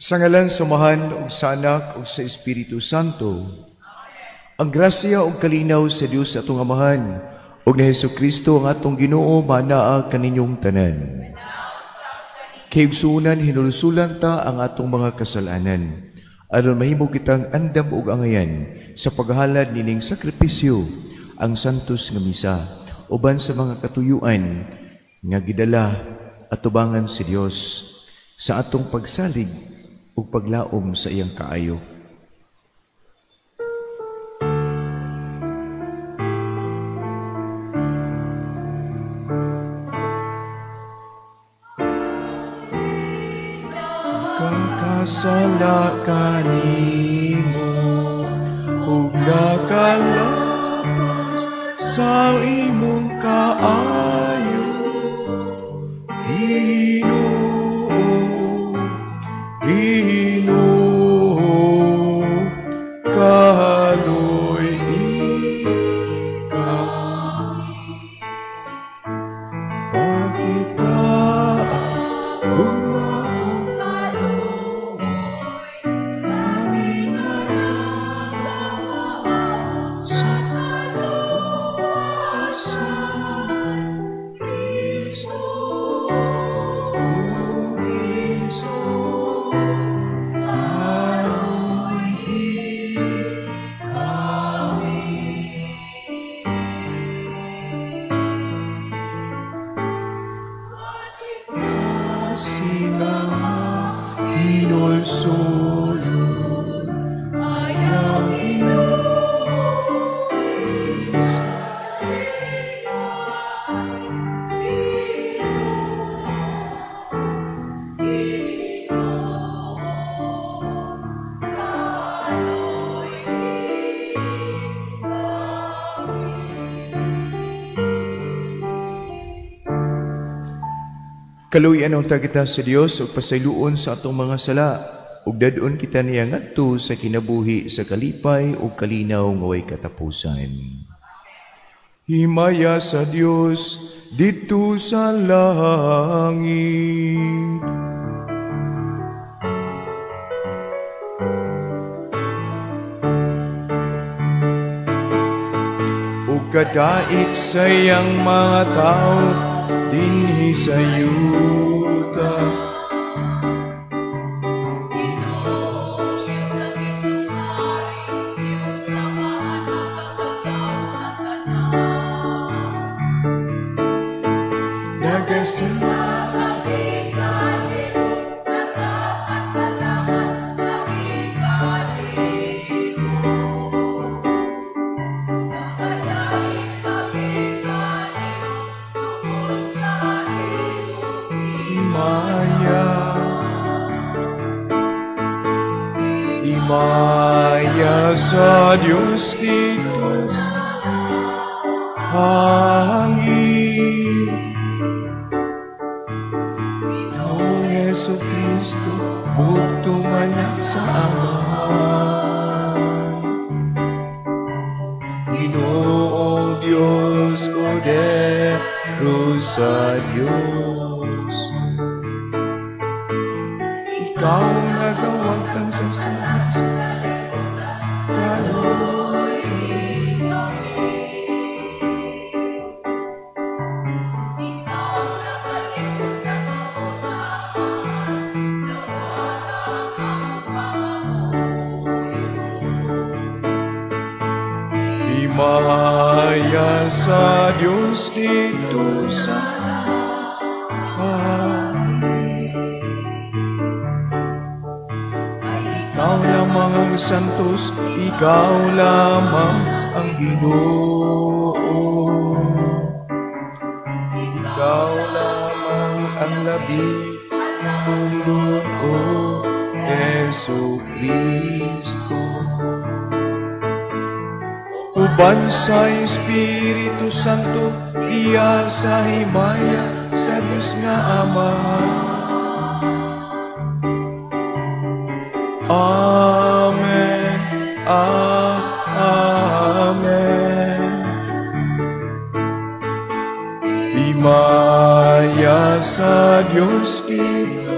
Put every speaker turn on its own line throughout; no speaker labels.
Sa ngalan samahan ug sa Anak ug sa Espiritu Santo. Ang grasya ug kalinaw sa Dios atong Amahan ug ni Hesukristo ang atong Ginoo manaa kaninyong tanan. Kaigsuonan hinulusulan ta ang atong mga kasalanan aron mahimo kitang andam ug angayan sa paghalad nining sakripisyo ang santos nga misa uban sa mga katuyuan nga gidala at tubangan si Dios sa atong pagsalig ug paglaom sa iyang kaayo. Kakasala kanimo ug nakalapas sa imong kaayo. Ginoo, kaluoy ikaw. Bakit ba gumawa kaluoy kami nalalaman sa kalooban Kristo. Kaluyan ang tagita sa Dios ug pasayloon sa atong mga sala ug dadon kita niya ngadto sa kinabuhi sa kalipay ug kalinaw nga way katapusan. Himaya sa Dios dito sa langit. Ug kadait sa iyang mga tao dinhi sa yuta. Himaya sa Diyos dito sa hangin. Noong Hesukristo, bugtungan sa Amahan. Ginoong Diyos, Kordero sa Diyos. Ikaw nagawag kang sasasa. Himaya sa Diyos dito sa hangin. Ikaw lamang ang santos, ikaw lamang ang Ginoo. Ikaw lamang ang labing mundo, O Hesukristo. Uban sa Espiritu Santo, iya sa himaya sa Diyos nga Ama. Amen. Amen. Himaya sa Diyos dito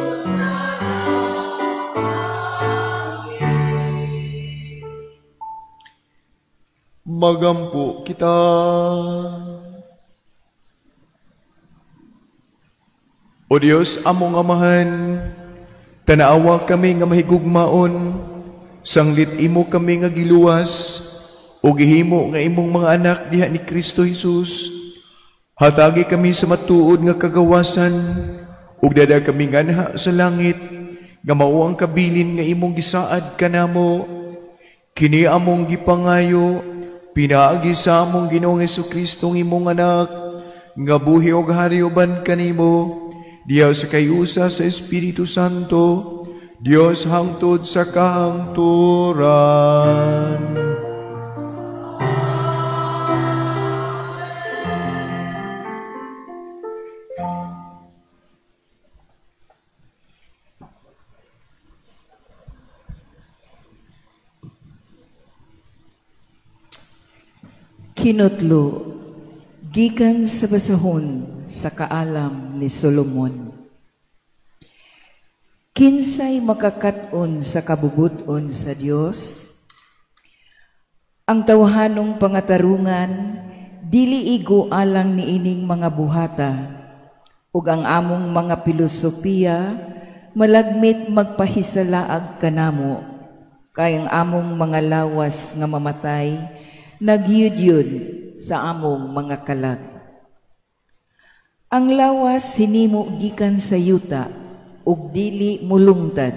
magampo kita. O Diyos, among amahan, tanaawa kami nga mahigugmaon, sanglit imo kami nga giluwas, o gihimo nga imong mga anak diha ni Kristo Jesus. Hatagi kami sa matuod nga kagawasan, ug dada kami nganha sa langit, nga mao ang kabilin nga imong gisaad kanamo. Kini among gipangayo, pinaagi sa among Ginoong Jesucristo imong anak, nga buhi og hari uban kanimo, diyaw sa kayusa sa Espiritu Santo, Dios hangtod sa kahangturan.
Kinutlo, gikan sa basahon sa kaalam ni Solomon. Kinsay makakat-on sa kabubuton sa Dios? Ang tawhanong pangatarungan, dili igo alang niining mga buhata, ug ang among mga filosofiya, malagmit magpahisalaag kanamo, kay ang among mga lawas nga mamatay, nagyud-yud sa among mga kalag. Ang lawas hinimo gikan sa yuta ug dili mulungtad,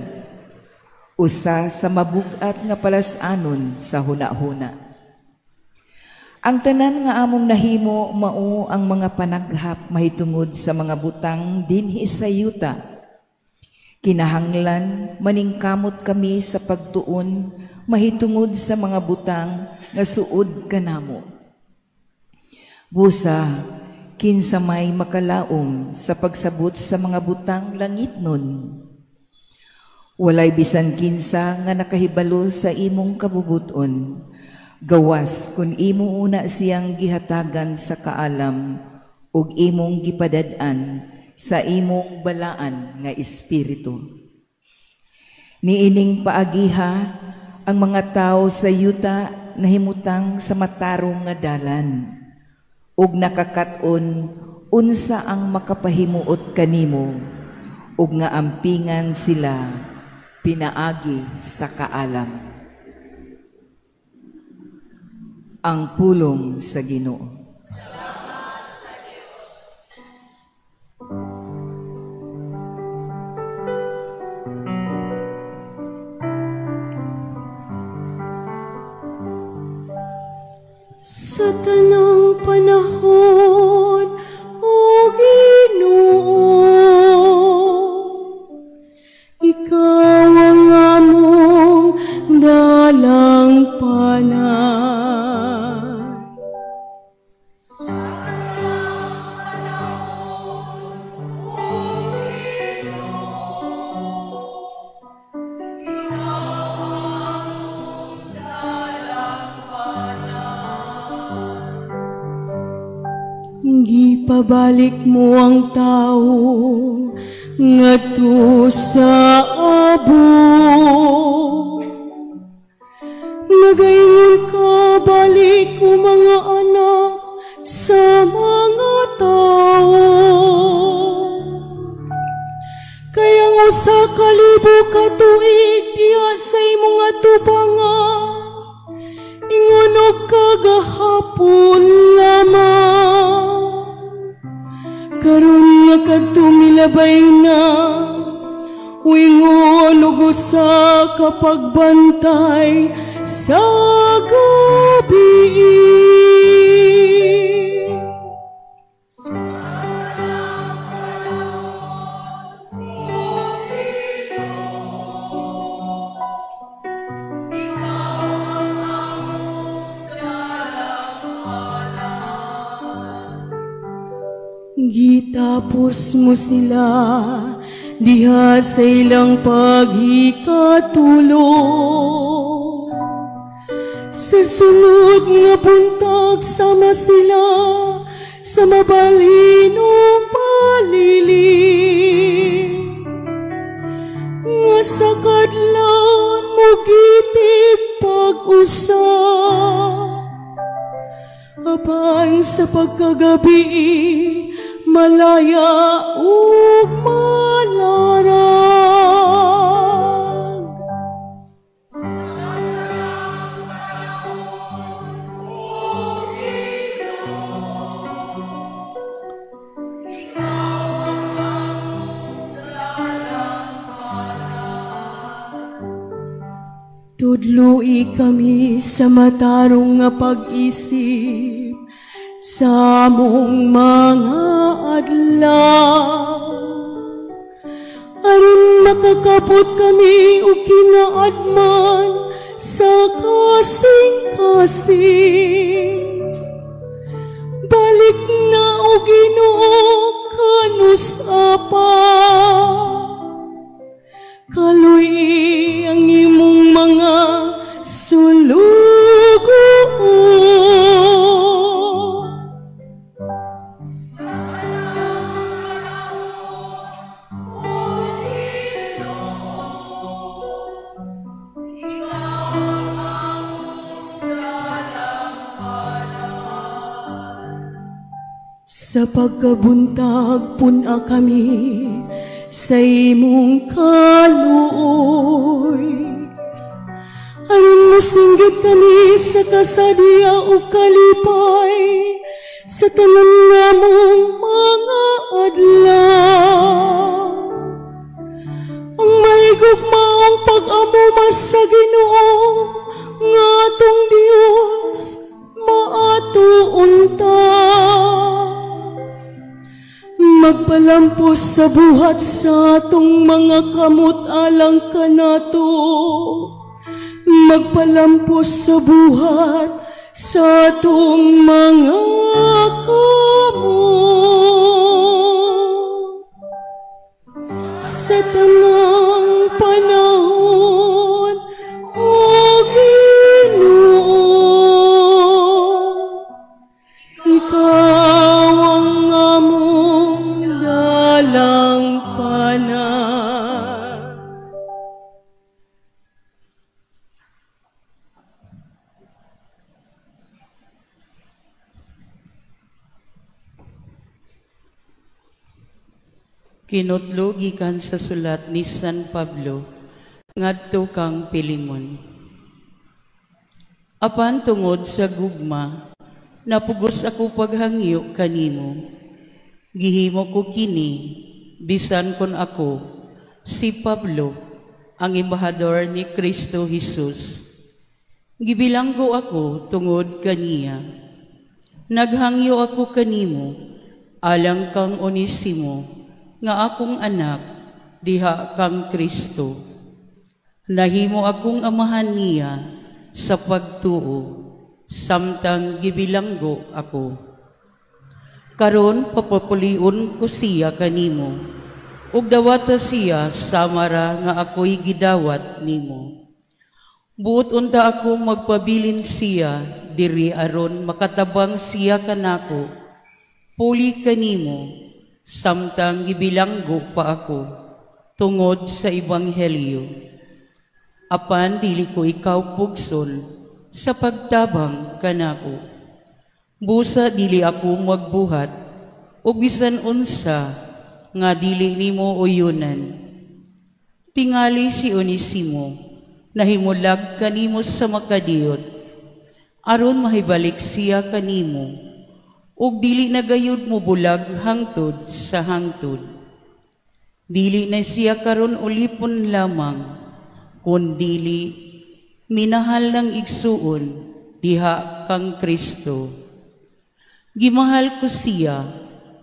usa sa mabugat nga palasanon sa hunahuna. Ang tanan nga among nahimo mao ang mga panaghap mahitungod sa mga butang dinhi sa yuta. Kinahanglan maningkamot kami sa pagtuon mahitungod sa mga butang nga suod kanamo. Busa, kinsa may makalaom sa pagsabot sa mga butang langit nun. Walay bisan kinsa nga nakahibalo sa imong kabubuton, gawas kun imo una siyang gihatagan sa kaalam ug imong gipadad-an sa imong balaan nga espiritu. Niining paagiha, ang mga tao sa yuta nahimutang sa matarong nga dalan, ug nakakat-on unsa ang makapahimuot kanimo, ug nga ampingan sila pinaagi sa kaalam. Ang pulong sa Ginoo.
Sa tanang panahon, O Ginoo, Ikaw ang among dalang panan. Sa tanang panahon, O Ginoo, Ikaw ang among dalang gipabalik mo ang tao ngadto sa abo. Nagaingon ka balik ko mga anak sa mga tao. Kaya nga sa kalibo ka tuig diya sa imong atubangan, ingon og kagahapon lamang. Karon nga kadto milabay na, wingon ug usa ka pagbantay sa gabi. Gitapos mo sila diha sa ilang paghikatulog. Sa sunod nga buntag sama sila sa mabalinong palilim. Nga sa kadlawon mo gitip pag-usap, apan sa pagkagabi malaya ug malarag. Tudloi kami sa matarong nga pag-isip sa among mga adlaw. Aron makakapot kami o kinaadman sa kasing-kasing. Balik na o Ginoo kanus-apa. Kaloy ang imong mga sulugo. Sa pagkabuntag puna kami sa imong kaluoy. Aron mosinggit kami sa kasadya o kalipay sa tanan namong mga adlaw. Ang maigugmaong pag-amumas sa Ginoo nga atong Dios maatuunta. Magpalampos sa buhat sa atong mga kamot alang kanato. Magpalampos sa buhat sa atong mga kamot. Sa tanang panahon, O Ginoo, Ikaw ang among dalangpanan.
Kinutlo gikan sa sulat ni San Pablo ngadto kang Pilimon. Apan tungod sa gugma, napugos ako paghangyo kanimo. Gihimo ko kini, bisan kon ako, si Pablo, ang embahador ni Kristo Jesus. Gibilanggo ako tungod kaniya. Naghangyo ako kanimo, alang kang Onesimo, nga akong anak, diha kang Kristo. Nahimo akong amahan niya sa pagtuo, samtang gibilanggo ako. Karon papapulion ko siya kanimo, ug dawata siya samara nga ako'y gidawat nimo. Buot unta ako magpabilin siya, diri aron makatabang siya kanako, puli kanimo, samtang gibilanggo pa ako, tungod sa Ebanghelyo. Apan dili ko ikaw pugson sa pagtabang kanako. Busa dili ako magbuhat, ug bisan unsa nga dili nimo uyunan. Tingali si Onesimo, nahimulag kanimo sa makadiyot, aron mahibalik siya kanimo, ug dili na gayud mo bulag hangtod sa hangtod. Dili na siya karon ulipon lamang, kundili minahal ng igsuon diha kang Kristo. Gimahal ko siya,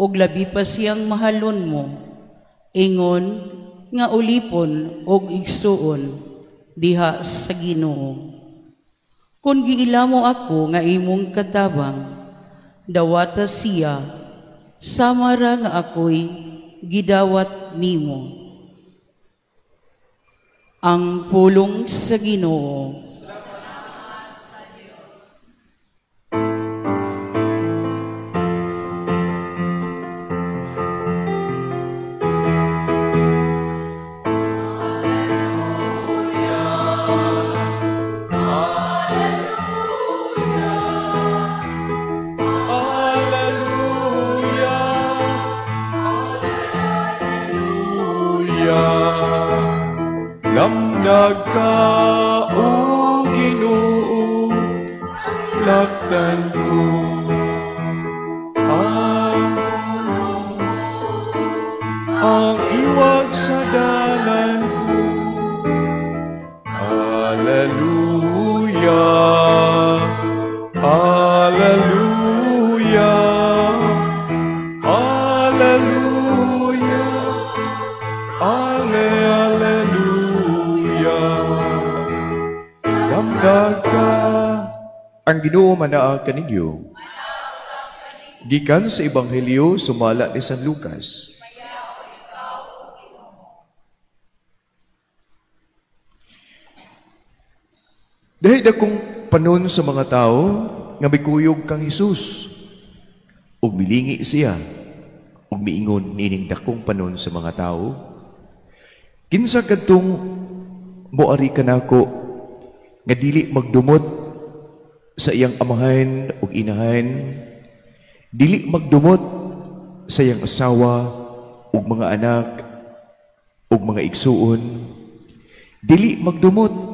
ug labi pa siyang mahalon mo, ingon nga ulipon og igsuon diha sa Ginoo. Kung giilamo ako nga imong katabang, dawata siya, samara nga ako'y gidawat nimo. Ang pulong sa Ginoo.
Lamdag ka, o Ginoo, laktan ko. Ang iwag sa dalan ko. Alleluia, Alleluia, Alleluia, Alleluia. Lamdag ka. Ang Ginoo manaa kaninyo. Gikan sa Ebanghelyo sumala ni San Lucas. Dahil dakong panon sa mga tao nga mikuyog kang Hesus ug milingi siya ug miingon nining dakong panon sa mga tao, kinsa kadtong moari kanako nga dili magdumot sa iyang amahan ug inahan, dili magdumot sa iyang asawa ug mga anak ug mga igsuon, dili magdumot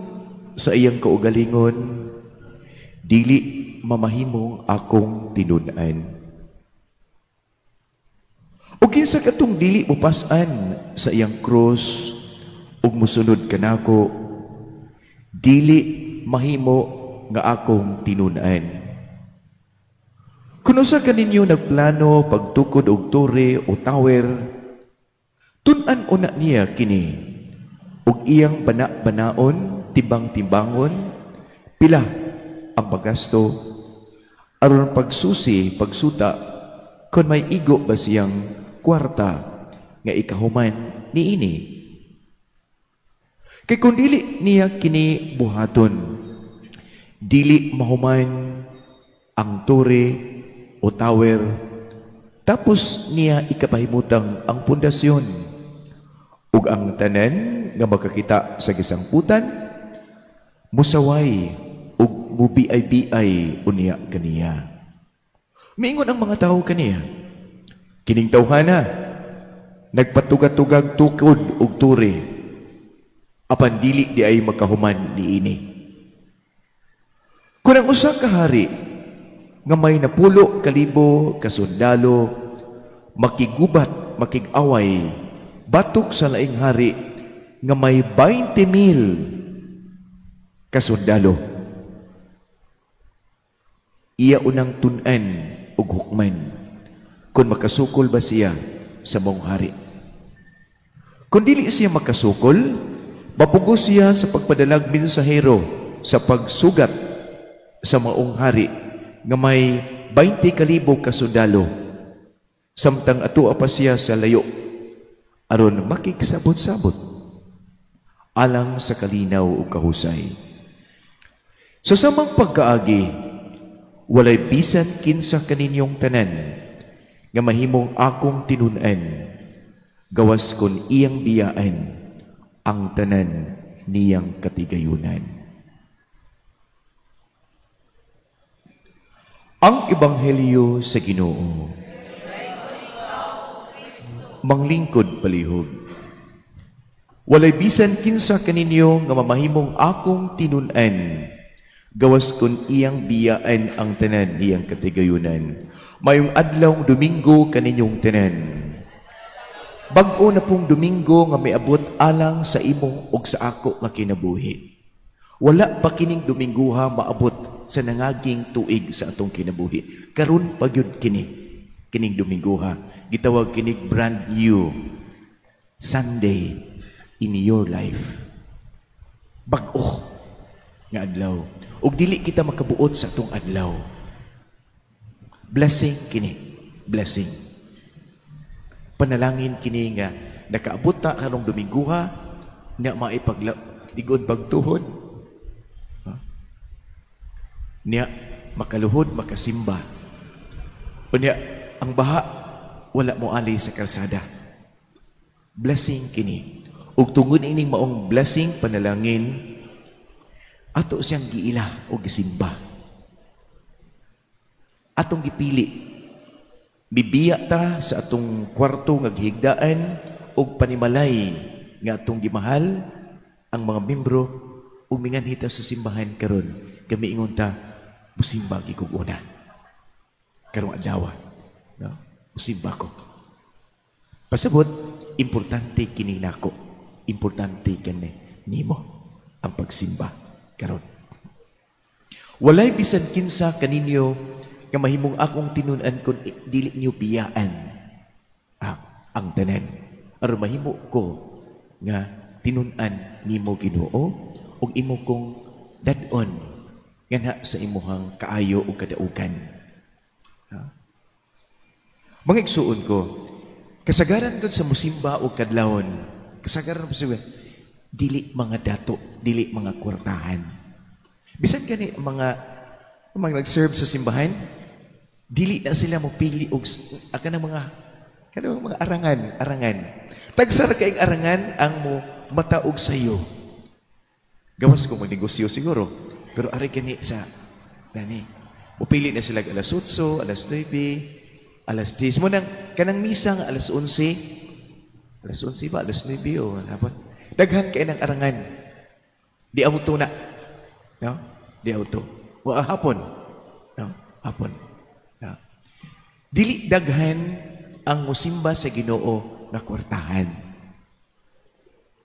sa iyang kaugalingon, dili mamahimong akong tinun-an. O kinsa katong dili mupas-an sa iyang krus ug musunod kanako, dili mahimo nga akong tinun-an. Kung usa kaninyo nagplano pagtukod og tore o tower, tun-an una niya kini ug iyang bana-banaon, timbang-timbangon, pila ang paggasto, aron pagsusi, pagsuta, kung may igo ba siyang kwarta nga ikahuman niini. Kay kung dili niya kini buhaton, dili mahuman ang tore o tower, tapos niya ikapahimutang ang pundasyon ug ang tanan nga makakita sa gisangputan, musaway ug mubiay-biay unya kaniya. Miingon ang mga tao kaniya, kining tawhana nagpatugag-tugag tukod ug turi, apan dili di ay makahuman niini. Kung ang usa ka hari nga may 10,000 ka sundalo makigubat, makig-away batok sa laing hari nga may 20,000 kasundalo, iya unang tun-an ug hukman kung makasukol ba siya sa mong hari. Kung dili siya makasukol, mapugos siya sa pagpadalag mensahero sa pagsugat sa maong hari nga may 20,000 kasundalo, samtang atua pa siya sa layo aron makigsabot-sabot alang sa kalinaw ug kahusay. Sa samang pagkaagi, walay bisan kinsa kaninyong tanan nga mahimong akong tinun-an, gawas kon iyang biyaan ang tanan niyang katigayunan. Ang Ebanghelyo sa Ginoo. Manglingkod palihog. Walay bisan kinsa kaninyo nga mamahimong akong tinun-an, gawas kun iyang biyaan ang tanan niyang katigayunan. Mayong adlawng Domingo kaninyong tanan. Bag-o na pong Domingo nga miabot alang sa imo ug sa ako nga kinabuhi. Wala pa kining Dominguha maabot sa nangaging tuig sa atong kinabuhi. Karon pagyud kining Dominguha. Gitawag kining brand new Sunday in your life. Bag-o nga adlaw. Ug dili kita makabuot sa atong adlaw. Blessing kini, blessing. Panalangin kini nga nakaabot ta karong Dominguha nga maipagligod pagtuhod. Niya makaluhod, makasimba. O niya ang baha wala mo ali sa kalsada. Blessing kini. Ug tungod ining maong blessing panalangin, ato siyang giila o gisimba. Atong gipili. Bibiya ta sa atong kwarto nga gihigdaan o panimalay nga atong gimahal ang mga membro uminganhita sa simbahan karon kami ingon ta musimba gikog una karong adlaw no musimba ko pasabot importante kini nako importante kani nimo ang pagsimba karon walay bisan kinsa kaninyo nga mahimong akong tinud-an kun dili niyo biyaan ang tanan aron mahimo ko nga tinud-an nimo Ginoo ug imo kong dad-on nga sa imuhang kaayo ug kadaugan. Mga igsuon ko, kasagaran gud sa musimba ug kadlawon, kasagaran pa siya, dili mga dato, dili mga kwartahan. Bisan gani mga nag-serve sa simbahan, dili na sila mopili og kanang mga arangan. Tagsar kay arangan ang mo mataog sa iyo. Gawas kong magnegosyo siguro. Pero ari kani sa upili na sila alas 8, alas 9, alas 10. Mo nang kanang misa nga alas 11. Alas 11 ba? Alas 9 o hapon. Daghan kay nang arangan. Di auto na. No? Di auto. Wa hapon. No? Hapon. No? Dili daghan ang musimba sa Ginoo na kwartahan.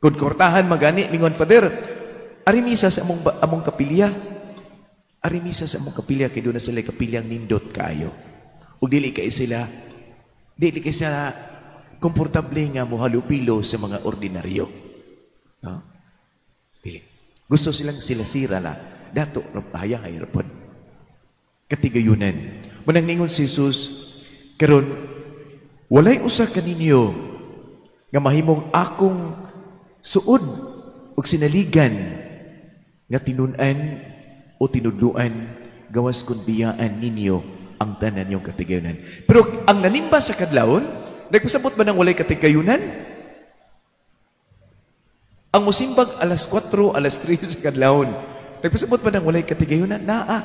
Kung kwartahan magani mingon Father, ari misa sa among kapilya. Ari misa sa among kapilya kay doon na sila kapilyang nindot kaayo. Ug dili kay sila komportable nga mohalupilo sa mga ordinaryo. No? Dili. Gusto silang sila sira la dato hayang hayarpon. Katigayunan. Munang ningon si Jesus karon walay usa kaninyo nga mahimong akong suod ug sinaligan nga tinun-an o tinudluan gawas kun biyaan ninyo ang tanan yung katigayunan. Pero ang nanimba sa kadlawon, nagpasabot ba ng walay katigayunan? Ang musimbag alas 4, alas 3 sa kadlawon, nagpasabot ba ng walay katigayunan? Naa.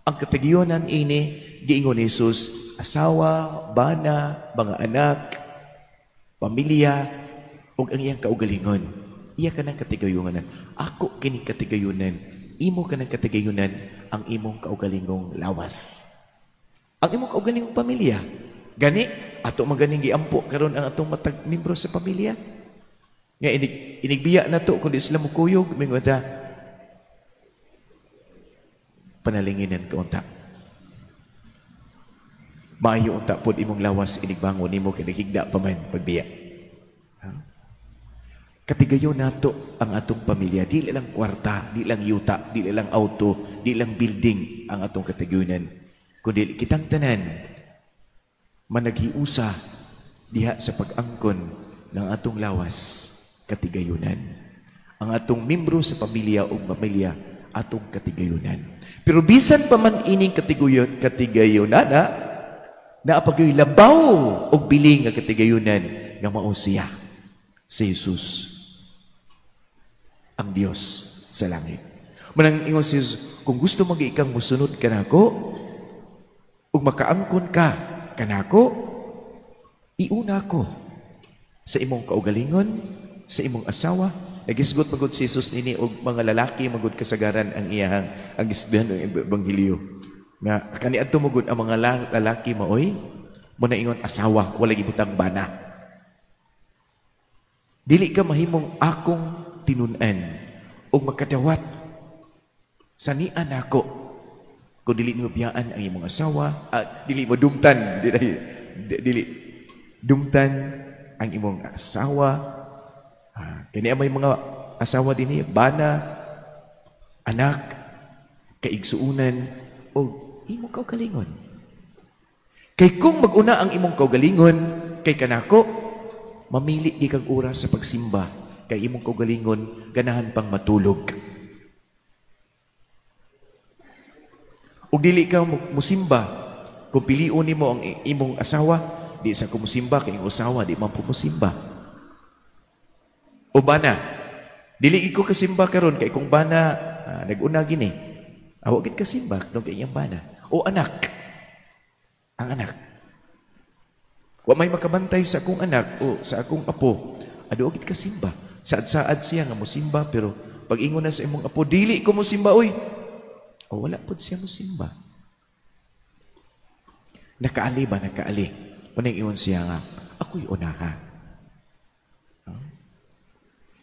Ang katigayunan ini giingon ni Jesus, asawa, bana, mga anak, pamilya, ug ang iyang kaugalingon. Iya ka ng katigayunan. Ako kining katigayunan. Imo ka ng katigayunan ang imong kaugalingong lawas. Ang imong kaugalingong pamilya. Gani, ato maganing giampo karon ang atong matag membro sa pamilya. Nga inigbiya na to kundi sila mo kuyog, mingon ta. Panalinginan ka unta. Maayo unta pod imong lawas inigbangon nimo kay naghigda pa man pagbiya. Katigayon nato ang atong pamilya. Di lang kwarta, di lang yuta, di lang auto, di lang building ang atong katigayunan. Kundi kitang tanan, managhiusa diha sa pag-angkon ng atong lawas katigayunan. Ang atong membro sa pamilya o pamilya, atong katigayunan. Pero bisan pa man ining katigayunan, naapagyoy labaw o biling nga katigayunan nga mao siya si Jesus ang Dios sa langit. Manang ingon si Jesus, kung gusto mag-ikang musunod ka nako, ug makaangkon ka kanako, iuna ko sa imong kaugalingon, sa imong asawa. Nagisgot magud si Jesus nini og mga lalaki magud kasagaran ang iyang ang gisbihan ng ebanghelyo. Nga kaniadto magud ang mga lalaki maoy mo na ingon asawa wala gibutang bana. Dili ka mahimong akong tinun-an o makadawat sa nian ako kung dili mo biyaan ang imong asawa dili mo dumtan dili dumtan ang imong asawa kani may mga asawa dinhi bana anak kaigsuunan o imong kaugalingon kay kung mag-una ang imong kaugalingon kay kanako mamili di kag oras sa pagsimba kay imong kaugalingon ganahan pang matulog. Ug dili ka musimba kung piliun nimo ang imong asawa, di sa kumusimba kay imong asawa di man pumusimba. O bana, dili ko kasimba karon kay kung bana nag-una gini. Awa gid kasimba no kay iyang bana. O anak. Ang anak. Wa may makabantay sa akong anak o sa akong apo. Ado gid kasimba. Saad-saad siya nga musimba, pero pag ingon na sa imong apo, dili ko musimba, oy. O wala po siya musimba. Nakaali ba? Nakaali. Unang ingon siya nga, ako'y unaha.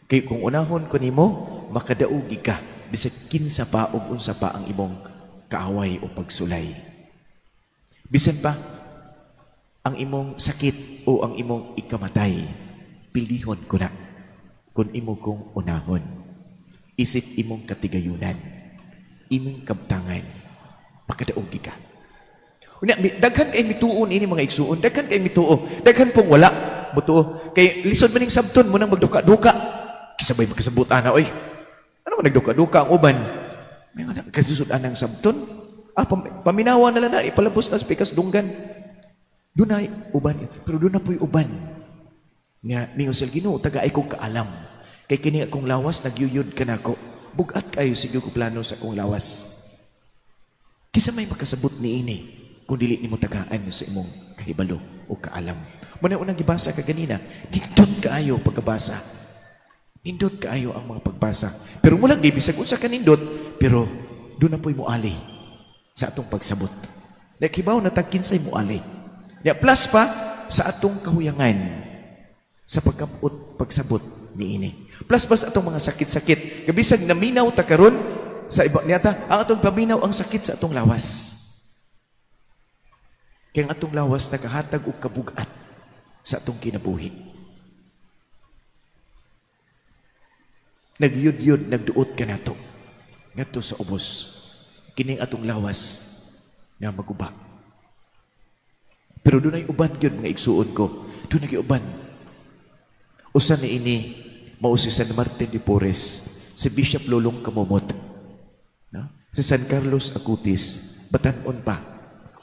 Kaya kung unahon ko nimo, makadaugi ka, bisag kinsa pa o unsa pa ang imong kaaway o pagsulay. Bisan pa, ang imong sakit o ang imong ikamatay, pilihon ko na kung imo kong unahon. Isip imong katigayunan, imong kabtangan, makadaugi ka. Daghan kay mituon ini mga igsuon, daghan kay mituo, daghan pong wala mutuo. Kay lisod maning sabton mo nang magduka-duka. Kisabay magkasabot ana oy. Ano man nagduka-duka ang uban? May nga kasusudan ng sabton. Paminawa na lang na ipalabos na sa pikas dunggan. Dunay uban, pero doon na po'y uban. Nga ningon sila Ginoo, tagaay kong kaalam. Kay kini akong lawas nagyuyod ka nako. Bugat kayo sige ko plano sa akong lawas. Kisa may makasabot ni ini kung dili nimo tagaan sa imong kahibalo o kaalam. Muna unang gibasa ka ganina, nindot kaayo pagkabasa. Nindot kaayo ang mga pagbasa. Pero mula di bisag unsa ka nindot, pero doon na po'y muali sa atong pagsabot. Nakibaw na tagkinsay muali. Ya plus pa sa atong kahuyangan sa pagkabot pagsabot ni ini. Plus pa sa atong mga sakit-sakit. Kabisag naminaw ta karon sa iba niyata, ang atong paminaw ang sakit sa atong lawas. Kaya ang atong lawas nakahatag og kabugat sa atong kinabuhi. Nagyud-yud, nagduot ka nato. Ngadto sa ubos. Kining atong lawas nga maguba. Pero doon ay uban yun nga igsuon ko. Doon ay uban. Usan ni ini, mao si San Martin de Porres, si Bishop Lolong Kamumot, no? Si San Carlos Acutis, batanon pa.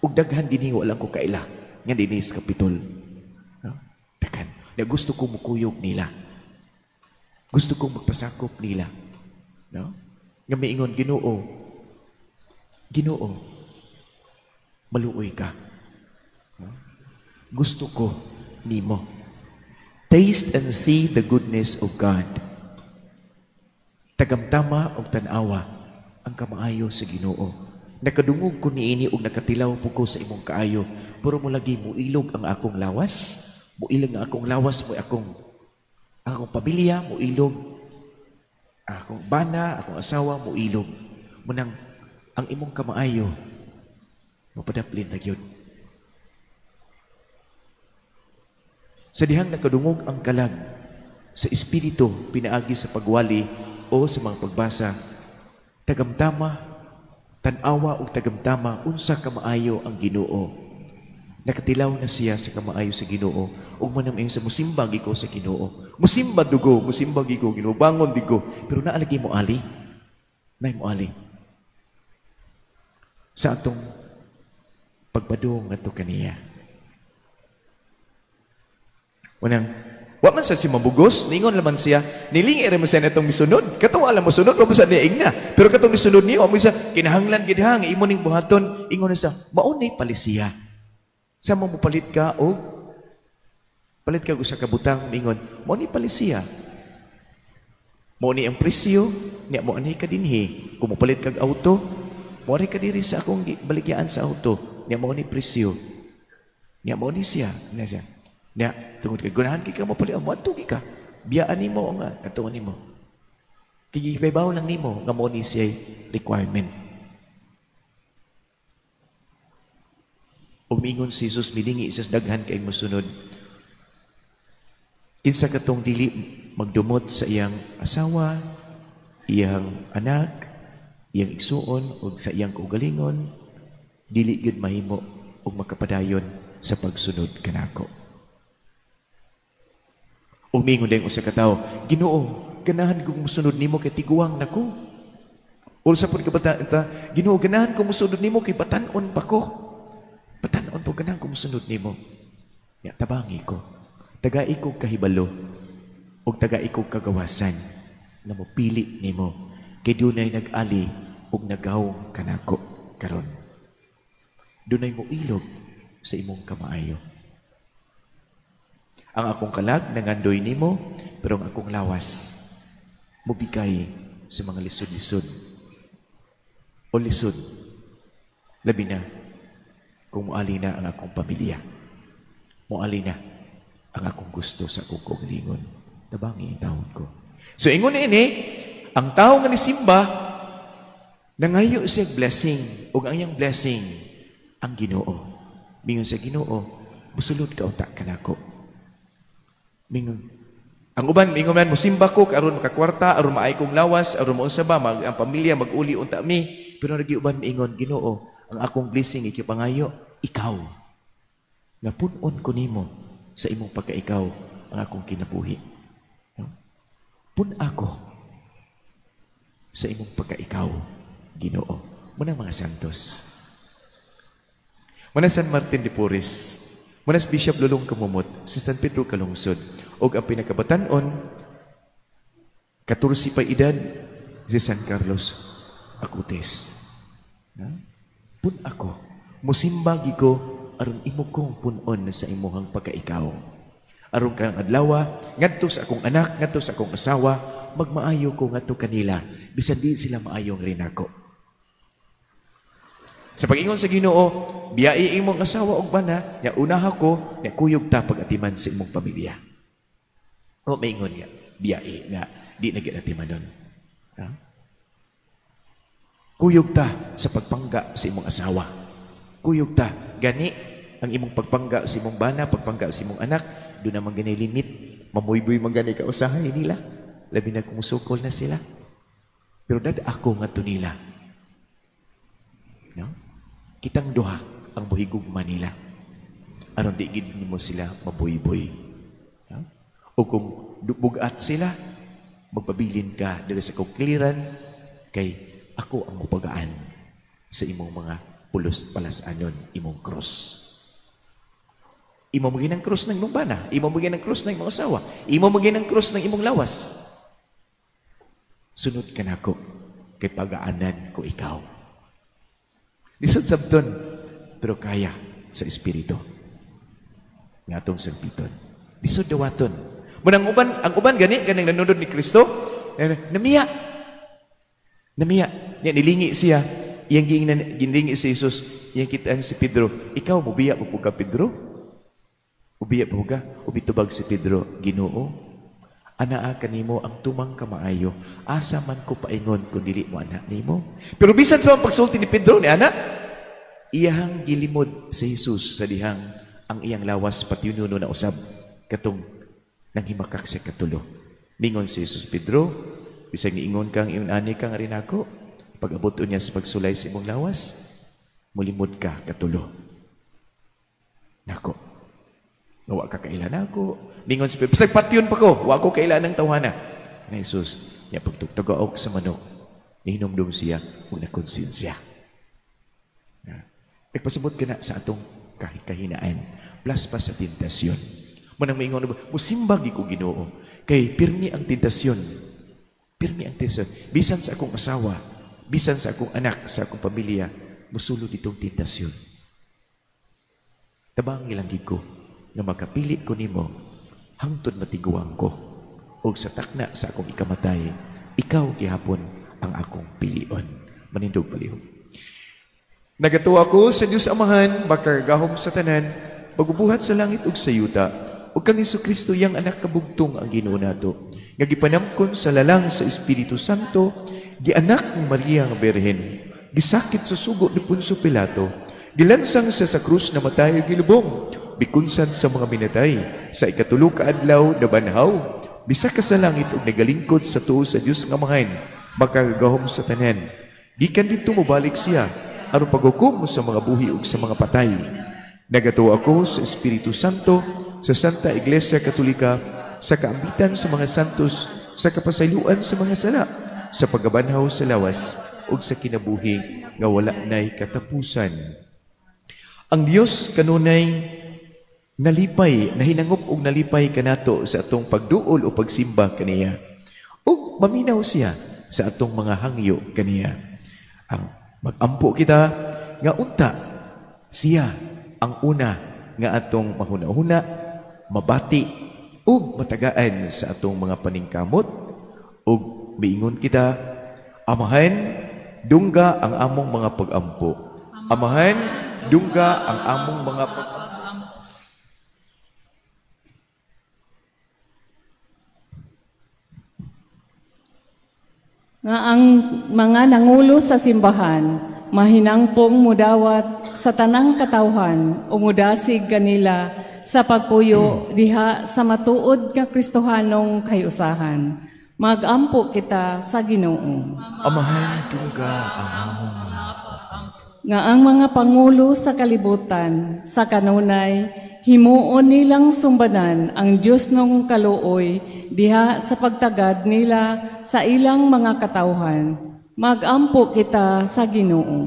Ug daghan dinhi walang ko kaila nga dinhi sa Kapitol. No? Daghan. Na gusto ko mukuyog nila. Gusto kong magpasakop nila. No? Nga miingon, Ginoo, maluoy ka. No? Gusto ko nimo. Taste and see the goodness of God. Tagamtama o tanawa ang kamaayo sa Ginoo. Nakadungog ko niini og nakatilaw po ko sa imong kaayo. Pero mo lagi mo ilog ang akong lawas. Mo ilog ang akong lawas mo akong pamilya mo ilog. Akong bana, akong asawa mo ilog. Munang ang imong kamaayo mapadaplin na gyud. Sa dihang nakadungog ang kalag sa espiritu pinaagi sa pagwali o sa mga pagbasa, tagamtama tanawa o tagamtama unsa kamaayo ang Ginoo. Nakatilaw na siya sa kamaayo sa Ginoo ug manamayo sa musimba giko sa Ginoo. Musimba dugo, musimba giko Ginoo, bangon digo, pero naalagi mo ali. Nay mo ali. Sa atong pagpadung ngadto kaniya. Unang wa man sa si mabugos, ningon laman siya, nilingi ra man siya natong misunod. Katong alam mo sunod, wa man sa niing na. Pero katong misunod niyo, mo siya kinahanglan gid hang imo ning buhaton, ingon na siya, maunay palisiya. Sa mo palit ka o palit ka sa kabutang mingon, maunay palisiya. Maunay ang presyo, niya mo anay ka dinhi. Kung mo palit kag auto, mo ka diri sa akong balikyaan sa auto, niya maunay presyo. Niya maunay siya, niya siya. Niya, tungod kay gunahan kay ka mo pali, matugi ka. Biyaan nimo nga, atungan nimo. Kigibaybaw lang nimo nga mo ni siya requirement. Umingon si Jesus milingi isas daghan kay mosunod. Kinsa katong dili magdumot sa iyang asawa, iyang anak, iyang igsuon ug sa iyang kaugalingon, dili gyud mahimo ug makapadayon sa pagsunod kanako. Umingon dayong usa ka tawo, Ginoo, ganahan kong musunod nimo kay tiguang nako. O sa pud kabataan ta, Ginoo, ganahan kong musunod nimo kay batan-on pa ko. Batan-on po ganahan kong musunod nimo. Ya tabangi ko. Tagai ko kahibalo ug tagai ko kagawasan na mopili nimo kay dunay nag-ali ug nagawong kanako karon. Dunay mo ilog sa imong kamaayo. Ang akong kalag nangandoy nimo pero ang akong lawas mubigay sa mga lisod-lisod o lisod, labi na kung muali na ang akong pamilya, muali na ang akong gusto sa akong kaugalingon. Tabangi ang taon ko. So ingon ini, ang tao nga ni Simba nangayo siya blessing, ug ang iyang blessing ang Ginoo. Mingon sa Ginoo, musulod ka unta kanako. Mingon ang uban mingon man mosimba ko aron makakwarta, aron maay kong lawas, aron mo unsa ba ang pamilya maguli unta mi. Pero nagi uban mingon, Ginoo, ang akong blessing ikipangayo ikaw. Nga punon ko nimo sa imong pagkaikaw ang akong kinabuhi. Pun ako sa imong pagkaikaw, Ginoo. Muna mga santos. Muna San Martin de Porres, muna Bishop Lulong Kamumot, sa San Pedro Kalungsod, o ang pinakabatanon, 14 pa edad, si San Carlos Acutis. Pun ako, musimbagi ko, aron imo kong punon sa imuhang pagkaikaw. Aron kang adlawa, ngadto sa akong anak, ngadto sa akong asawa, magmaayo ko ngadto kanila, bisan di sila maayong rin ako. Sa pag-ingon sa Ginoo, biyai imong asawa og bana, ya unaha ko, ya kuyog ta pag-atiman sa imong pamilya. O maingon nga, biyai nga, di nag-atiman nun. Kuyog ta sa pagpangga sa imong asawa. Kuyog ta, gani, ang imong pagpangga sa imong bana, pagpangga sa imong anak, doon naman gani limit, mamuyboy man gani ka usahay nila. Labi na kung sukol na sila. Pero dad ako nga to nila. No? Kitang duha ang buhigugma nila. Aron di gid mo sila mabuyboy. No? O kung bugat sila, magpabilin ka dali sa kukliran, kay ako ang mapagaan sa imong mga pulos palasanon, imong cross. Imo mo ginang krus ng imong bana, imo mo ginang krus ng imong asawa, imo mo ginang krus ng imong lawas. Sunod ka nako, kay pagaanan ko ikaw. Lisod sabton, pero kaya sa espiritu. Ngatong sagpiton. Lisod dawaton. Munang ang uban gani kanang nanunod ni Kristo, namiya. Niya nilingi siya, iyang giningi si Jesus, iyang kitaan si Pedro, ikaw mo biya mo ka Pedro? Ubiya po ka, ubitubag si Pedro, Ginoo, anaa kanimo ang tumang kamaayo, asa man ko paingon kung dili mo anak nimo. Pero bisan pa ang pagsulti ni Pedro ni anak, iyahang gilimod si Jesus sa dihang ang iyang lawas patiununo na usab, katong nang himakak siya katulo. Mingon si Jesus, Pedro, bisag niingon kang iyong ani kang rin ako, pag-abot niya sa pagsulay sa imong lawas, mulimod ka katulo. Nako, wa ka kailan ako. Ningon si Pedro, bisag patyon pa ko, wa ko kailan ng tawhana. Na Jesus, niya pagtugtugaok sa manok, inomdom siya, huwag na konsensya. Nagpasabot ka na sa atong kahinaan, plus pa sa tentasyon. Manang maingon na ba, musimbagi ko Ginoo, kay pirmi ang tentasyon. Pirmi ang tentasyon. Bisan sa akong asawa, bisan sa akong anak, sa akong pamilya, musulod itong tentasyon. Tabang ilang ko, nga makapili ko nimo hangtod matiguang ko o sa takna sa akong ikamatay ikaw gihapon ang akong pilion. Manindog palihog. Nagatuwa ko sa Diyos Amahan makargahom sa tanan pagbubuhat sa langit ug sa yuta ug kang Hesukristo yang anak kabugtong ang Ginoo nato nga gipanamkon sa lalang sa Espiritu Santo gianak ni Maria nga Birhen gisakit sa sugo ni Poncio Pilato gilansang sa krus na matay gilubong bikunsan sa mga minatay sa ikatulo ka adlaw na banhaw bisa ka sa langit ug nagalingkod sa tuo sa Dios nga Amahan makagahom sa tanan gikan didto mobalik siya aron paghukom sa mga buhi ug sa mga patay. Nagatuo ako sa Espiritu Santo sa Santa Iglesia Katolika sa kaambitan sa mga santos sa kapasayloan sa mga sala sa pagabanhaw sa lawas ug sa kinabuhi nga wala nay katapusan. Ang Dios kanunay nalipay, nahinangop og nalipay kanato sa atong pagduol o pagsimba kaniya. Ug maminaw siya sa atong mga hangyo kaniya. Ang magampo kita nga unta siya ang una nga atong mahuna-huna, mabati, ug matagaan sa atong mga paningkamot, ug miingon kita, Amahan, dungga ang among mga pag-ampo. Amahan, dungga ang among mga pag-ampo.
Nga ang mga nangulo sa simbahan, mahinangpong mudawat sa tanang katawhan o mudasig kanila sa pagpuyo diha sa matuod nga Kristohanong kayusahan. Magampo kita sa Ginoo.
Amahan, dungga ang among mga pag-ampo.
Nga ang mga pangulo sa kalibutan, sa kanunay, himuon nilang sumbanan ang Diyos nung kaluoy diha sa pagtagad nila sa ilang mga katawhan. Magampo kita sa Ginoo.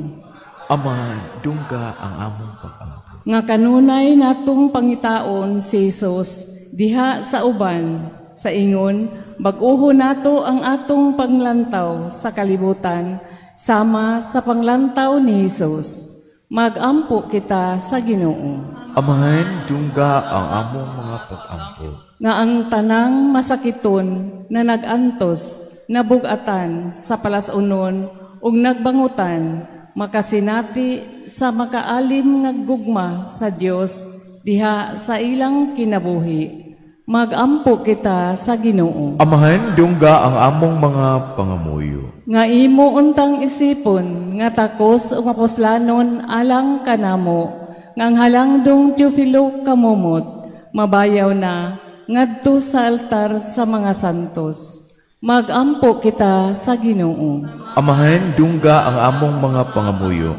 Amahan, dungga ang among pag-ampo.
Nga kanunay natong pangitaon si Jesus diha sa uban, sa ingon, bag-uho nato ang atong panglantaw sa kalibutan, sama sa panglantaw ni Jesus. Magampo kita sa Ginoo.
Amahan, dungga ang among mga pag-ampo.
Nga ang tanang masakiton na nagantos, nabugatan sa palasunon ug nagbangutan, makasinati sa makaalim nga gugma sa Dios diha sa ilang kinabuhi. Magampo kita sa Ginoo.
Amahan, dungga ang among mga pangamuyo.
Nga imo untang isipon nga takos ug mapuslanon alang kanamo, ngang halangdong Teofilo kamumot, mabayaw na ngadto sa altar sa mga santos. Magampo kita sa Ginoo.
Amahan, dungga ang among mga pangamuyo.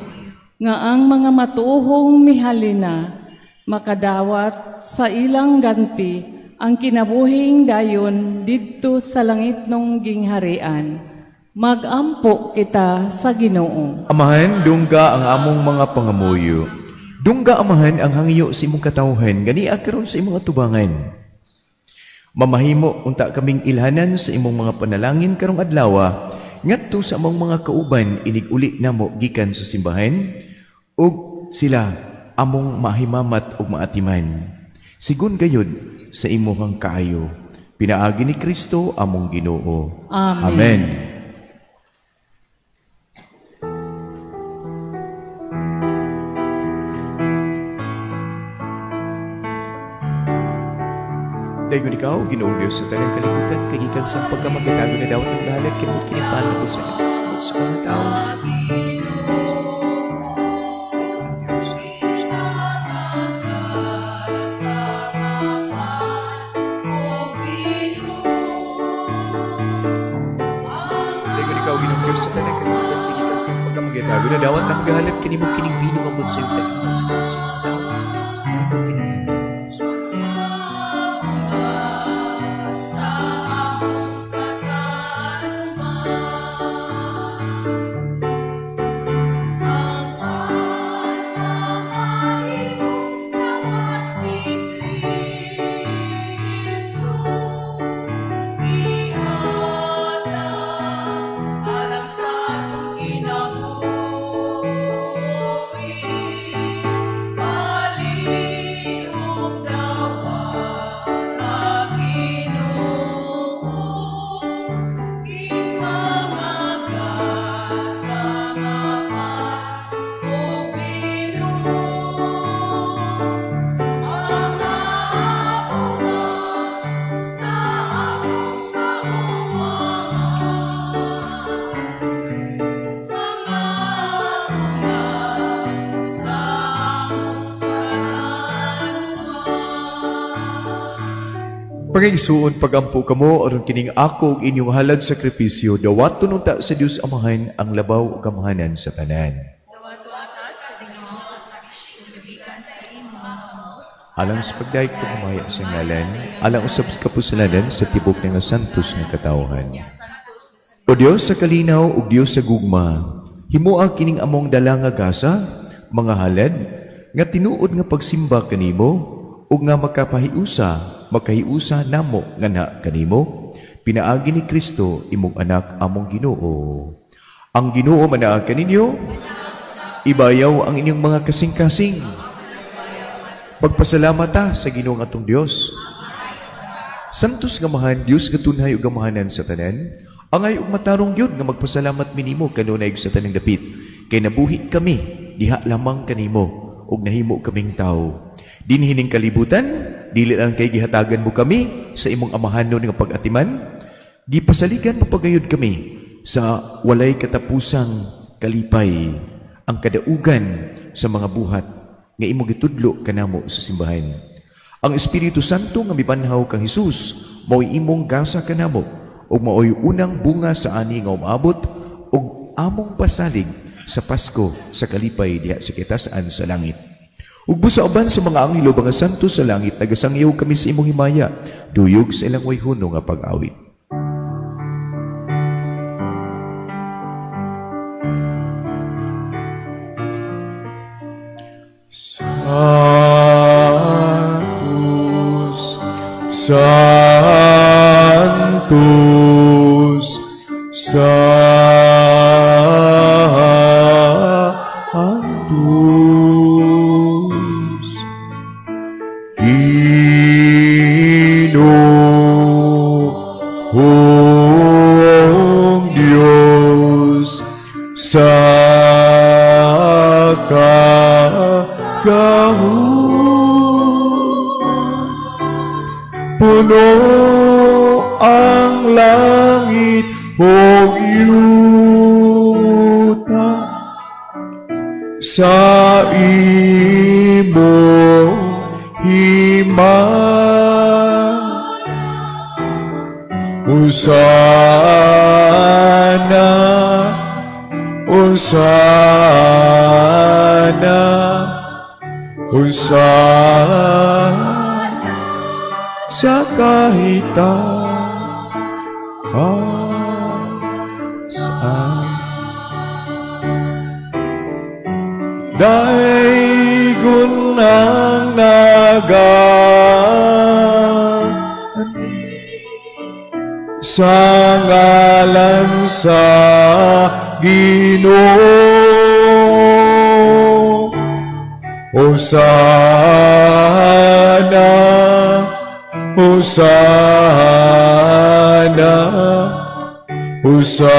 Nga ang mga matuohong mihalina, makadawat sa ilang ganti, ang kinabuhing dayon didto sa langit nung gingharian. Magampo kita sa Ginoo.
Amahan, dungga ang among mga pangamuyo. Dungga, Amahan, ang hangyo sa imong katawhan, gani karon sa imong atubangan. Mamahimo unta kaming ilhanan sa imong mga panalangin karong adlaw, ngadto sa among mga kauban inig uli namo gikan sa simbahan, ug sila among mahimamat ug maatiman. Sigun gayud sa imong kaayo. Pinaagi ni Kristo among Ginoo.
Amen.
Amen. Dayon ikaw, Ginoong Diyos sa tanang kalibutan, kagikan sa pagkamagatago na dawat ng lahat, kinamot kinipalabot sa nagkasabot sa mga tao. Dayon ikaw, Ginoong Diyos sa tanang kalibutan, kagikan sa pagkamagatago na dawat ng maghahalat, kinimot kinipino abot sa iyong nagkasabot sa mga tao. Pangigsuon pagampo kamo aron kining ako ug inyong halad sakripisyo dawaton unta sa Dios Amahan ang labaw ug kamahanan sa tanan. Alang sa pagdayeg pagmamaya sa ngalan, alang usab sa kapusalanan sa tibok nga santos nga katawhan. O Dios sa kalinaw ug Dios sa gugma, himoa kining among dala nga gasa, mga halad nga tinuod nga pagsimba kanimo ug nga makahiusa namo ngana kanimo, pinaagi ni Kristo imong anak among Ginoo. Ang Ginoo manaa kaninyo, ibayaw ang inyong mga kasing-kasing. Pagpasalamat ta sa Ginoong atong Dios. Santos nga mahan, Dios nga tunhay ug gamahanan sa tanan, angay ug matarong gyud nga magpasalamat minimo kanunay sa tanang dapit. Kay nabuhi kami diha lamang kanimo ug nahimo kaming tao. Dinhining kalibutan, dili lang kay gihatagan mo kami sa imong amahanon nga pag-atiman, gipasaligan mo pagayod kami sa walay katapusang kalipay, ang kadaugan sa mga buhat nga imo gitudlo kanamo sa simbahan. Ang Espiritu Santo nga mibanhaw kang Hesus mao'y imong gasa kanamo ug mao'y unang bunga sa ani nga umaabot ug among pasalig sa Pasko sa kalipay diha sa kitasaan sa langit. Ug busa uban sa mga anghelo mga santo sa langit nagasangyaw kami sa imong himaya duyog sa ilang wayhuno nga pag-awit. Sanctus, Sanctus, Sanctus, Ginoong Diyos sa puno ang langit o yuta sa imong himaya. Hosana, Hosana, Hosana sa kahitaasan. Daigon ang nagaan sa ngalan sa Ginoo. Hosana, Hosana, Hosana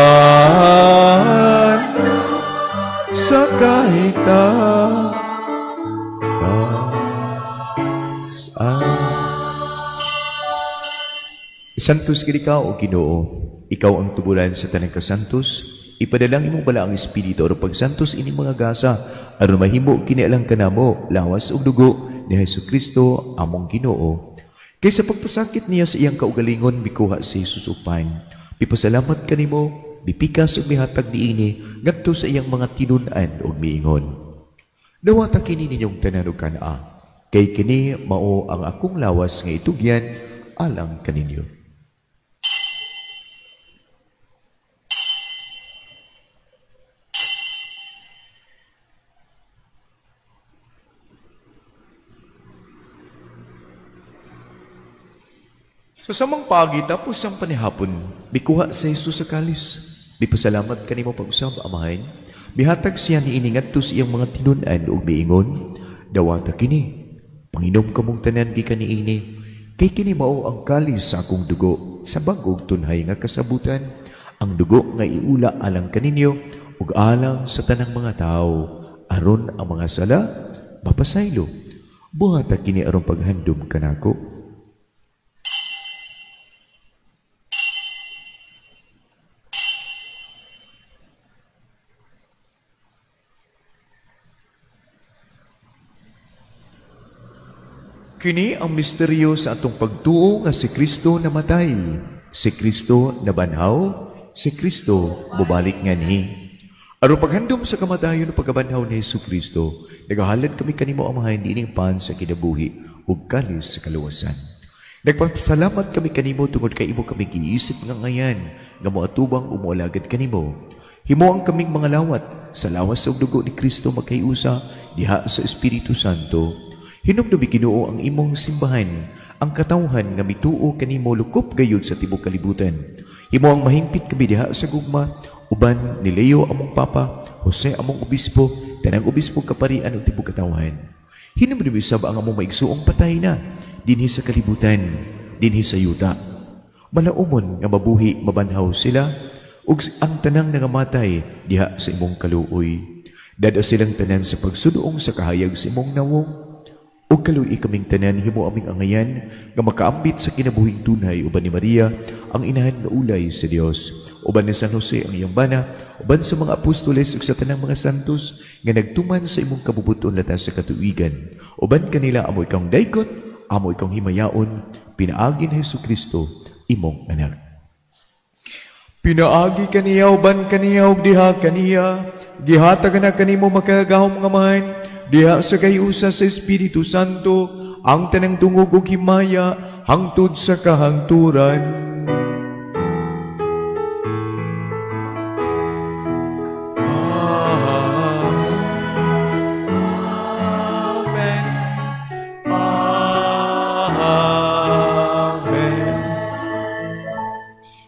sa kahitaasan. Santos kini ka o Ginoo, ikaw ang tubulan sa tanang kasantos. Ipadalangin mo bala ang Espiritu o pagsantos ini mga gasa aron mahimo kini alang kanamo lawas ug dugo ni Hesukristo among Ginoo. Kaysa pagpasakit niya sa iyang kaugalingon bikuha si Jesus upan. Pipasalamat kanimo, bipikas ug mihatag niini ngadto sa iyang mga tinun-an ug miingon. Nawata kini ninyong tanan ug kanaa, kay kini mao ang akong lawas nga itugyan alang kaninyo. So samang pagi tapos ang panihapon, bikuha sa Jesus sa kalis. Bipasalamat kanimo pag-usab amahan. Bihatag siya ni iningadto sa iyang mga tinun-an ug miingon, dawata kini. Panginom kamong tanan di kaniini. Kay kini mao ang kalis sa akong dugo sa bag-og tunhay nga kasabutan. Ang dugo nga iula alang kaninyo ug alang sa tanang mga tao. Aron ang mga sala mapasaylo. Buhata kini aron paghandom kanako. Kini ang misteryo sa atong pagtuo nga si Kristo namatay, si Kristo nabanhaw, si Kristo mubalik nga ni. Aron paghandom sa kamatayon ng pagkabanhaw ni Jesucristo, nagahalad kami kanimo amahan diining pan sa kinabuhi ug kalis sa kaluwasan. Nagpasalamat kami kanimo tungod kay imo kami giisip nga ngayan nga moatubang umualagad kanimo. Himuang kaming mga lawat sa lawas ug dugo ni Kristo magkayusa diha sa Espiritu Santo. Hinumdumi Ginoo ang imong simbahan, ang katawhan nga mituo kanimo lukop gayud sa tibuok kalibutan. Himo ang mahingpit kami diha sa gugma, uban ni Leo among papa, Jose among obispo, tanang obispo kaparian ug tibuok katawhan. Hinumdumi usab ang among maigsuong patay na dinhi sa kalibutan. dinhi sa yuta. Malaumon nga mabuhi mabanhaw sila ug ang tanang nangamatay diha sa imong kaluoy. Dada silang tanan sa pagsudoong sa kahayag sa imong nawong. O kaluoy kaming tanan himo aming angayan nga makaambit sa kinabuhing tunay uban ni Maria ang inahan nga ulay sa Dios. Uban ni San Jose ang iyong bana, uban sa mga apostoles ug sa tanang mga santos nga nagtuman sa imong kabubuton latas sa katuigan. Uban kanila amo ikang daykot, amo ikang himayaon, pinaagi ni Hesukristo imong anak. Pinaagi kaniya uban kaniya ug diha kaniya, gihatag na kanimo makagahom nga man, diha sa kayusa sa Espiritu Santo, ang tanang tungog ug himaya hangtod sa kahangturan.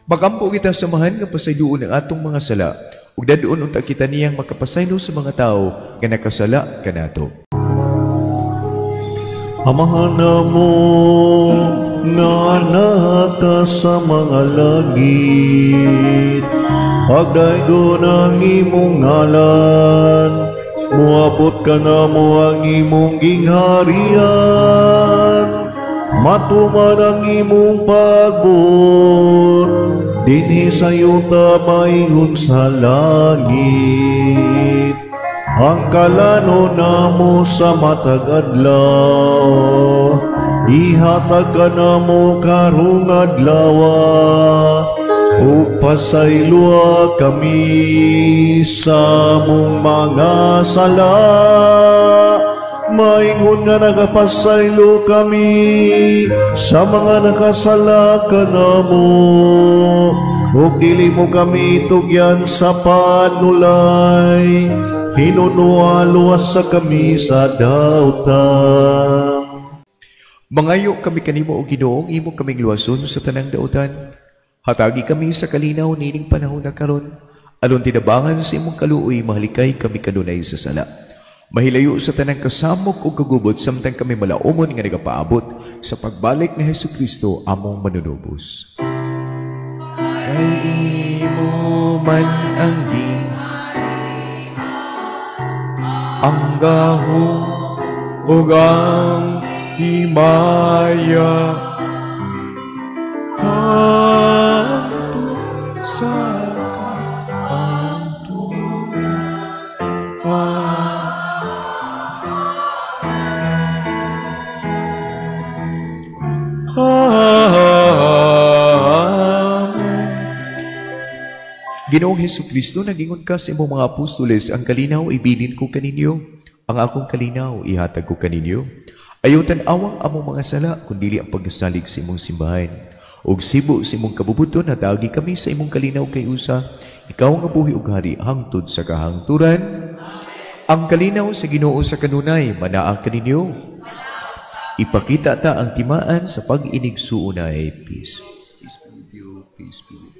Magampo kita samahan nga pasayloon ang atong mga sala ug daduon unta kita niyang makapasaylo sa mga tao nga nakasala kanato.
Amahan namo nga naka sa mga langit, pagdaygo ng imong ngalan, muabot ka na mo ang imong gingharian, matuman ang imong pagbot, dinhi sa yuta maingon sa langit. Ang kalano namo sa matag adlaw, ihatag ka namo karong adlawa, ug pasaylua kami sa mong mga sala. Maingon nga nagapasaylo kami sa mga nakasala kanamo, ug dili mo kami tugyan sa panulay, hinunualuwas sa kami sa dautan.
Mangayo kami kanimo o Ginoong imo kaming luwason sa tanang dautan. Hatagi kami sa kalinaw nining panahon na karon, alon tinabangan sa imong kaluoy mahalikay kami kanunay sa sala. Mahilayo sa tanang kasamok o kagubot samtang kami malaumon nga nagapaabot sa pagbalik ni Hesukristo among manunubos. Kay imo man ang ang gahom ug ang himaya hangtod sa Ginoong Hesukristo, nagingon ka sa imong mga apostoles, ang kalinaw ibilin ko kaninyo, ang akong kalinaw ihatag ko kaninyo. Ayaw tan-awang among mga sala, kundili ang pagsalig sa imong simbahan. Og sibo sa imong kabubuton, hatagi kami sa imong kalinaw kay usa, ikaw nga buhi ug hari hangtod sa kahangturan. Ang kalinaw sa Ginoo sa kanunay, manaa kaninyo. Ipakita ta ang timaan sa pag-inigsuunay. Peace. Peace be with you. Peace be with you.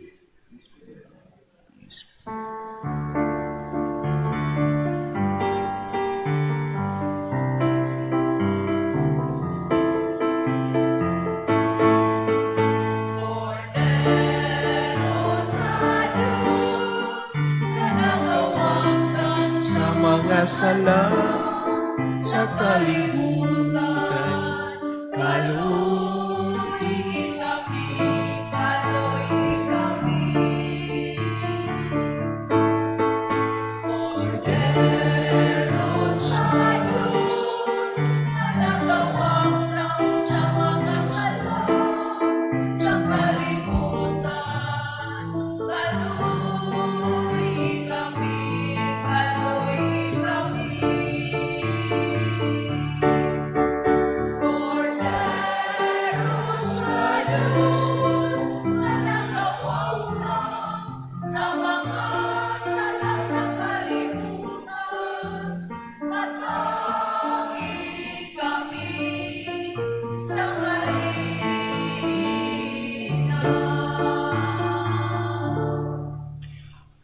Sala sa kalibutan, kaloy kami. Cordero sa Diyos, managawag ng sa mga sala sa kalibutan, kaloy kami.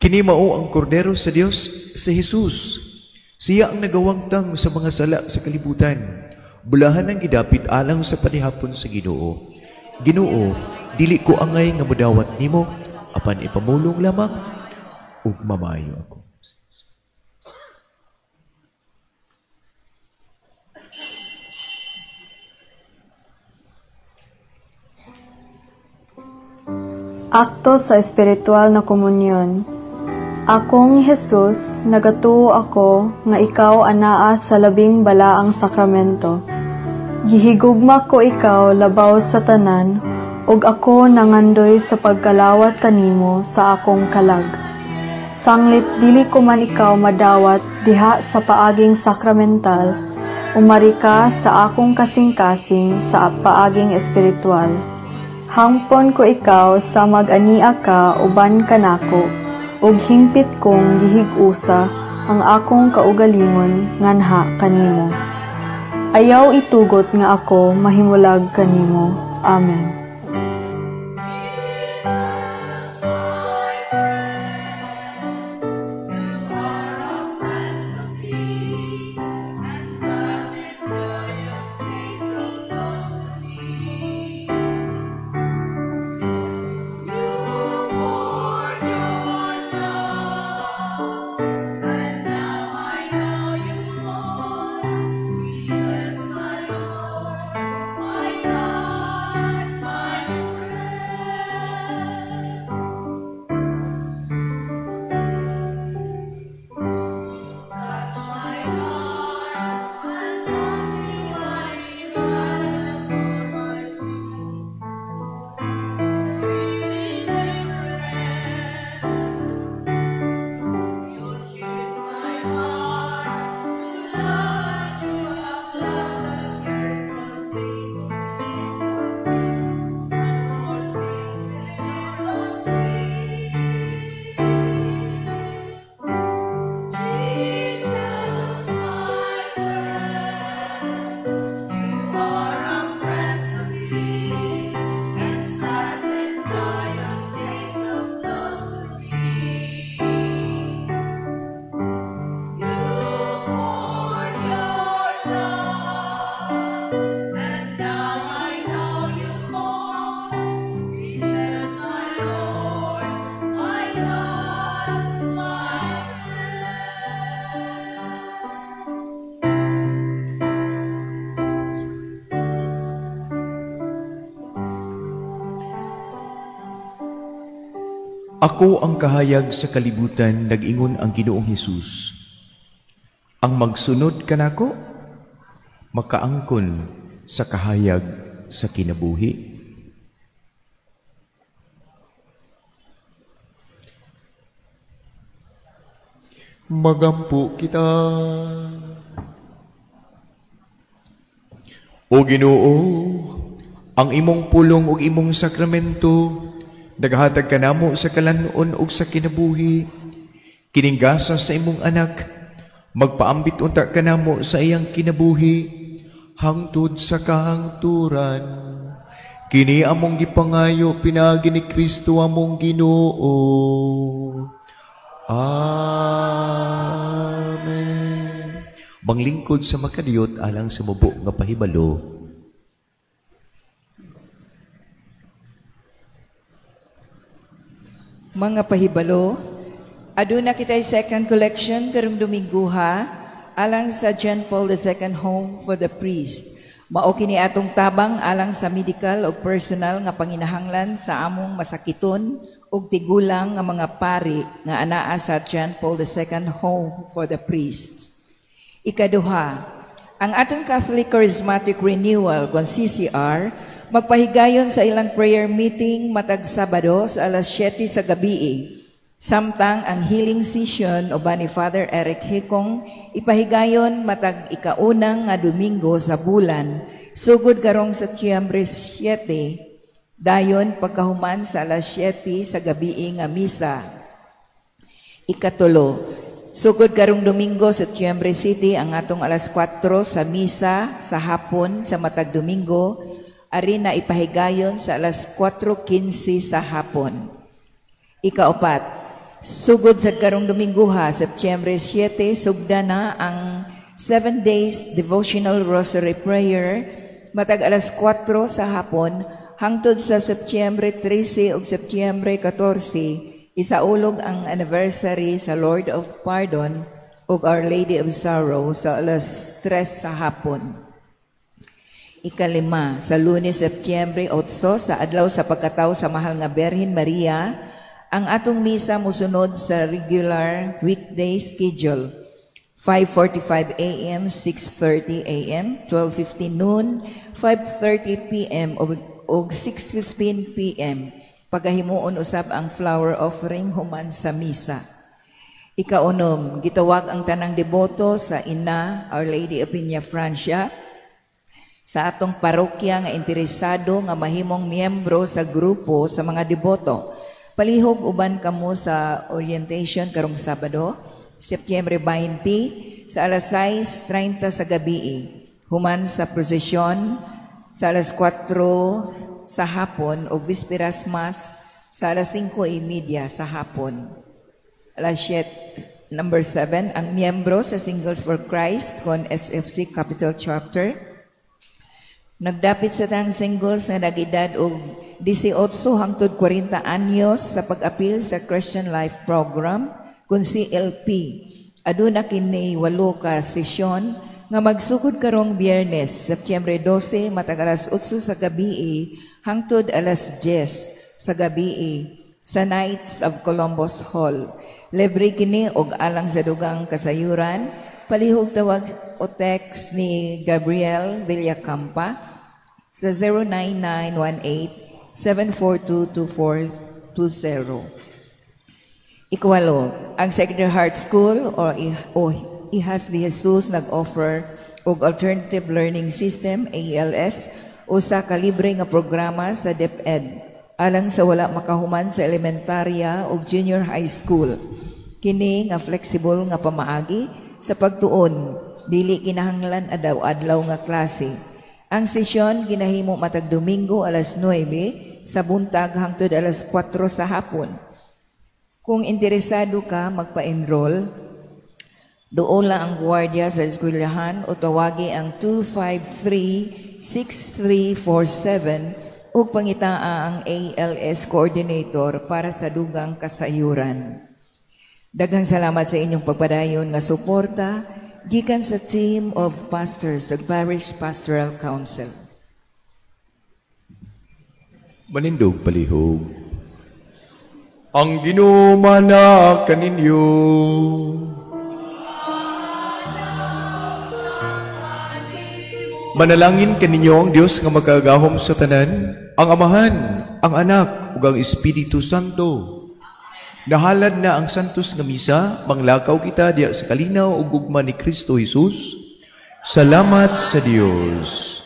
Kini mao ang kordero sa Dios, si Jesus. Siya ang nagawangtang sa mga sala sa kalibutan. Bulahan ang gidapit alang sa panihapon sa Ginoo. Ginoo, dili ko angay nga mudawat nimo, apan ipamulong lamang ug mamayo ako.
Akto sa espiritual na komunyon. Akong Jesus, nagatuo ako nga ikaw anaa sa labing balaang sakramento. Gihigugma ko ikaw labaw sa tanan, ug ako nangandoy sa pagkalawat kanimo sa akong kalag. Sanglit dili ko man ikaw madawat diha sa paaging sakramental, umari ka sa akong kasing-kasing sa paaging espiritual. Hangpon ko ikaw sa mag-ania ka uban kanako, ug hingpit kong gihig-usa ang akong kaugalingon nganha kanimo. Ayaw itugot nga ako mahimulag kanimo. Amen.
Ako ang kahayag sa kalibutan, nag-ingon ang Ginoong Hesus. Ang magsunod kanako, makaangkon sa kahayag sa kinabuhi. Magampo kita. O Ginoo, ang imong pulong ug imong sakramento nagahatag kanamo sa kalanon ug sa kinabuhi. Kininggasa sa imong anak, magpaambit unta kanamo sa iyang kinabuhi hangtod sa kahangturan. Kini among gipangayo pinagi ni Kristo among Ginoo. Amen. Manglingkod sa makadiyot alang sa mubo nga pahibalo.
Mga pahibalo, aduna kita'y second collection karong Dominguha alang sa John Paul II Home for the Priest. Mao kini atong tabang alang sa medical o personal nga panginahanglan sa among masakiton ug tigulang nga mga pari nga anaa sa John Paul II Home for the Priest. Ikaduha, ang atong Catholic Charismatic Renewal kon CCR magpahigayon sa ilang prayer meeting matag Sabado sa alas 7 sa gabi. Samtang ang healing session o ba ni Father Eric Hikong ipahigayon matag ikaunang nga Domingo sa bulan, sugod karong Setyembre 7, dayon pagkahuman sa alas 7 sa gabi nga misa. Ikatulo, sugod karong Domingo, Setyembre 7, ang atong alas 4 sa misa sa hapon sa matag Domingo, ari na ipahigayon sa alas 4:15 sa hapon. Ikaapat, sugod sa karong Dominguha, Setyembre 7, sugda na ang 7 days devotional rosary prayer matag alas 4 sa hapon hangtod sa Setyembre 13 ug Setyembre 14, isaulog ang anniversary sa Lord of Pardon ug Our Lady of Sorrow sa alas 3 sa hapon. Ikalima, sa Lunes, Setyembre 8, sa adlaw sa pagkataw sa Mahal nga Birhen Maria, ang atong misa musunod sa regular weekday schedule. 5:45 a.m., 6:30 a.m., 12:15 noon, 5:30 p.m. o 6:15 p.m. Pagahimuon usab ang flower offering human sa misa. Ikaunom, gitawag ang tanang deboto sa Ina, Our Lady of Peña Francia, sa atong parokya nga interesado nga mahimong miyembro sa grupo sa mga deboto. Palihog uban kamo sa orientation karong Sabado, Setyembre 20, sa alas 6:30 sa gabi. Human sa prosesyon sa alas 4 sa hapon o Visperas Mass sa alas 5:30 sa hapon. Alas 7, number 7, ang miyembro sa Singles for Christ kon SFC Capital Chapter. Nagdapit sa tang singles na nag-edad og 18 hangtod 40 anyos sa pag-apil sa Christian Life Program kun CLP. Aduna kini 8 ka sesyon nga magsugod karong Biyernes, Setyembre 12, matag alas 8 sa gabi hangtod alas 10 sa gabi sa Knights of Columbus Hall. Libre kini og alang sa dugang kasayuran. Palihog tawag o text ni Gabriel Villacampa sa 09918-742-2420. Ikawalo, ang Sacred Heart School o Ihas de Jesus nag-offer og Alternative Learning System, ALS, usa ka libre nga programa sa DepEd alang sa wala makahuman sa elementarya o junior high school. Kini nga flexible nga pamaagi sa pagtuon, dili kinahanglan adlaw-adlaw nga klase. Ang sesyon ginahimo matag Domingo alas 9 sa buntag hangtod alas 4 sa hapon. Kung interesado ka magpa-enroll, doon lang ang gwardiya sa eskwelahan o tawagi ang 253-6347 o pangitaa ang ALS coordinator para sa dugang kasayuran. Daghang salamat sa inyong pagpadayon nga suporta gikan sa team of pastors sa Parish Pastoral Council.
Manindog palihog. Ang ginumana kaninyo. Manalangin kaninyo ang Diyos nga magagahom sa tanan, ang Amahan, ang Anak, ug ang Espiritu Santo. Nahalad na ang Santos nga Misa, manglakaw kita diya sa kalinaw ug gugma ni Kristo Jesus. Salamat sa Dios.